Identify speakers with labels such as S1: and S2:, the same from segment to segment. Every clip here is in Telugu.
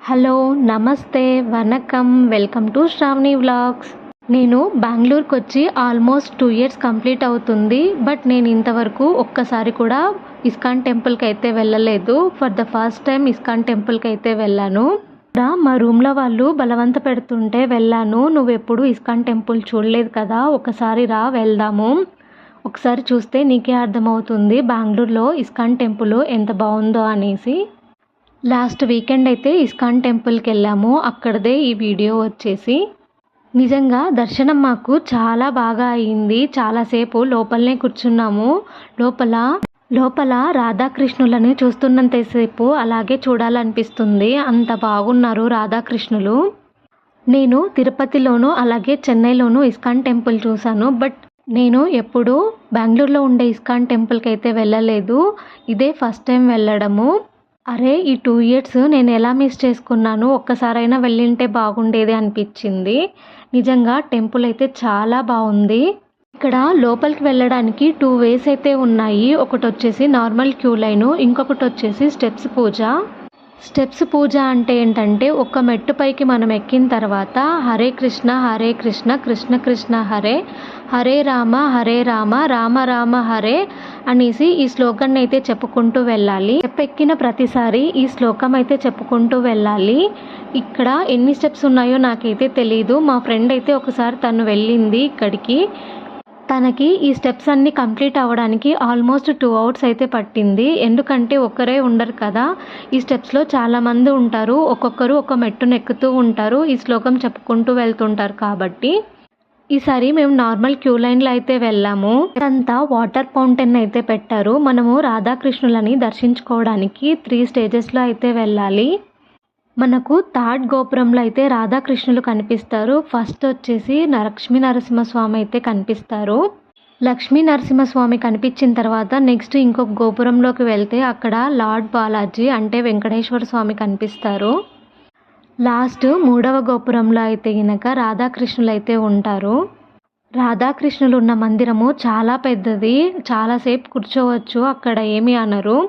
S1: హలో, నమస్తే, వనకం. Welcome to Shravani vlogs. నేను బెంగళూరుకి వచ్చి ఆల్మోస్ట్ 2 ఇయర్స్ కంప్లీట్ అవుతుంది. బట్ నేను ఇంతవరకు ఒక్కసారి కూడా ఇస్కాన్ టెంపుల్కి అయితే వెళ్ళలేదు. For the first time ISKCON టెంపుల్కి అయితే వెళ్ళాను. మా రూమ్లో వాళ్ళు బలవంత పెడుతుంటే వెళ్ళాను. నువ్వు ఎప్పుడు ఇస్కాన్ టెంపుల్ చూడలేదు కదా, ఒకసారి రా వెళ్దాము, ఒకసారి చూస్తే నీకే అర్థమవుతుంది బెంగళూరులో ఇస్కాన్ టెంపుల్ ఎంత బాగుందో అనేసి. లాస్ట్ వీకెండ్ అయితే ఇస్కాన్ టెంపుల్కి వెళ్ళాము. అక్కడదే ఈ వీడియో వచ్చేసి. నిజంగా దర్శనం మాకు చాలా బాగా అయింది. చాలాసేపు లోపలనే కూర్చున్నాము. లోపల రాధాకృష్ణులని చూస్తున్నంతసేపు అలాగే చూడాలనిపిస్తుంది. అంత బాగున్నారు రాధాకృష్ణులు. నేను తిరుపతిలోను అలాగే చెన్నైలోను ఇస్కాన్ టెంపుల్ చూశాను. బట్ నేను ఎప్పుడూ బెంగళూరులో ఉండే ఇస్కాన్ టెంపుల్కి అయితే వెళ్ళలేదు. ఇదే ఫస్ట్ టైం వెళ్ళడము. అరే, ఈ 2 ఇయర్స్ నేను ఎలా మిస్ చేసుకున్నాను, ఒక్కసారైనా వెళ్ళింటే బాగుండేది అనిపించింది. నిజంగా టెంపుల్ అయితే చాలా బాగుంది. ఇక్కడ లోపలికి వెళ్ళడానికి 2 వేస్ అయితే ఉన్నాయి. ఒకటి వచ్చేసి నార్మల్ క్యూ లైను, ఇంకొకటి వచ్చేసి స్టెప్స్ పూజ. స్టెప్స్ పూజ అంటే ఏంటంటే, ఒక మెట్టు పైకి మనం ఎక్కిన తర్వాత హరే కృష్ణ కృష్ణ కృష్ణ హరే, హరే రామ రామ రామ హరే అనేసి ఈ శ్లోకాన్ని అయితే చెప్పుకుంటూ వెళ్ళాలి. స్టెప్ ఎక్కిన ప్రతిసారి ఈ శ్లోకం అయితే చెప్పుకుంటూ వెళ్ళాలి. ఇక్కడ ఎన్ని స్టెప్స్ ఉన్నాయో నాకైతే తెలీదు. మా ఫ్రెండ్ అయితే ఒకసారి తను వెళ్ళింది ఇక్కడికి. తనకి ఈ స్టెప్స్ అన్నీ కంప్లీట్ అవ్వడానికి ఆల్మోస్ట్ 2 అవర్స్ అయితే పట్టింది. ఎందుకంటే ఒక్కరే ఉండరు కదా, ఈ స్టెప్స్లో చాలామంది ఉంటారు. ఒక్కొక్కరు ఒక మెట్టును ఎక్కుతూ ఉంటారు, ఈ శ్లోకం చెప్పుకుంటూ వెళ్తుంటారు. కాబట్టి ఈసారి మేము నార్మల్ క్యూ లైన్లో అయితే వెళ్ళాము. అంతా వాటర్ ఫౌంటైన్ అయితే పెట్టారు. మనము రాధాకృష్ణులని దర్శించుకోవడానికి 3 స్టేజెస్లో అయితే వెళ్ళాలి. మనకు థర్డ్ గోపురంలో అయితే రాధాకృష్ణులు కనిపిస్తారు. ఫస్ట్ వచ్చేసి లక్ష్మీ నరసింహస్వామి అయితే కనిపిస్తారు. లక్ష్మీ నరసింహస్వామి కనిపించిన తర్వాత నెక్స్ట్ ఇంకొక గోపురంలోకి వెళ్తే అక్కడ లార్డ్ బాలాజీ అంటే వెంకటేశ్వర స్వామి కనిపిస్తారు. లాస్ట్ 3వ గోపురంలో అయితే గనక రాధాకృష్ణులు అయితే ఉంటారు. రాధాకృష్ణులు ఉన్న మందిరము చాలా పెద్దది. చాలాసేపు కూర్చోవచ్చు, అక్కడ ఏమీ అనరు.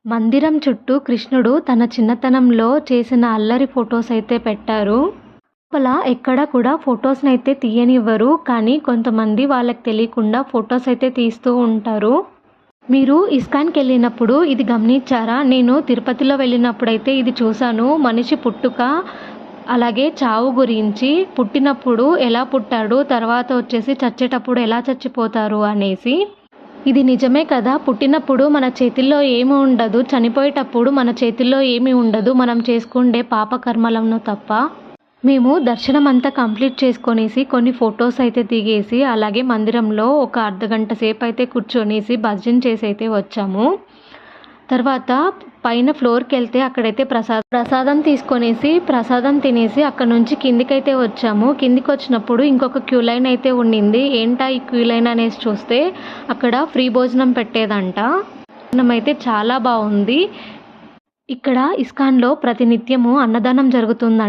S1: మందిరం చుట్టూ కృష్ణుడు తన చిన్నతనంలో చేసిన అల్లరి ఫొటోస్ అయితే పెట్టారు. లోపల ఎక్కడ కూడా ఫొటోస్ని అయితే తీయనివ్వరు, కానీ కొంతమంది వాళ్ళకి తెలియకుండా ఫొటోస్ అయితే తీస్తూ ఉంటారు. మీరు ఇస్కాన్కి వెళ్ళినప్పుడు ఇది గమనించారా? నేను తిరుపతిలో వెళ్ళినప్పుడు అయితే ఇది చూశాను. మనిషి పుట్టుక అలాగే చావు గురించి, పుట్టినప్పుడు ఎలా పుట్టాడు, తర్వాత వచ్చేసి చచ్చేటప్పుడు ఎలా చచ్చిపోతారు అనేసి. ఇది నిజమే కదా, పుట్టినప్పుడు మన చేతిల్లో ఏమీ ఉండదు, చనిపోయేటప్పుడు మన చేతిల్లో ఏమీ ఉండదు, మనం చేసుకుండే పాపకర్మలను తప్ప. మేము దర్శనం అంతా కంప్లీట్ చేసుకొనేసి కొన్ని ఫొటోస్ అయితే దిగేసి అలాగే మందిరంలో ఒక అర్ధగంట సేపు అయితే కూర్చొనేసి భజన చేసి అయితే వచ్చాము. తర్వాత పైన ఫ్లోర్కి వెళ్తే అక్కడైతే ప్రసాదం తీసుకొనేసి ప్రసాదం తినేసి అక్కడ నుంచి కిందికైతే వచ్చాము. కిందికి వచ్చినప్పుడు ఇంకొక క్యూ లైన్ అయితే ఉండింది. ఏంటా ఈ క్యూ లైన్ అనేసి చూస్తే అక్కడ ఫ్రీ భోజనం పెట్టేదంట. భోజనం అయితే చాలా బాగుంది. ఇక్కడ ఇస్కాన్లో ప్రతినిత్యము అన్నదానం జరుగుతుందంట.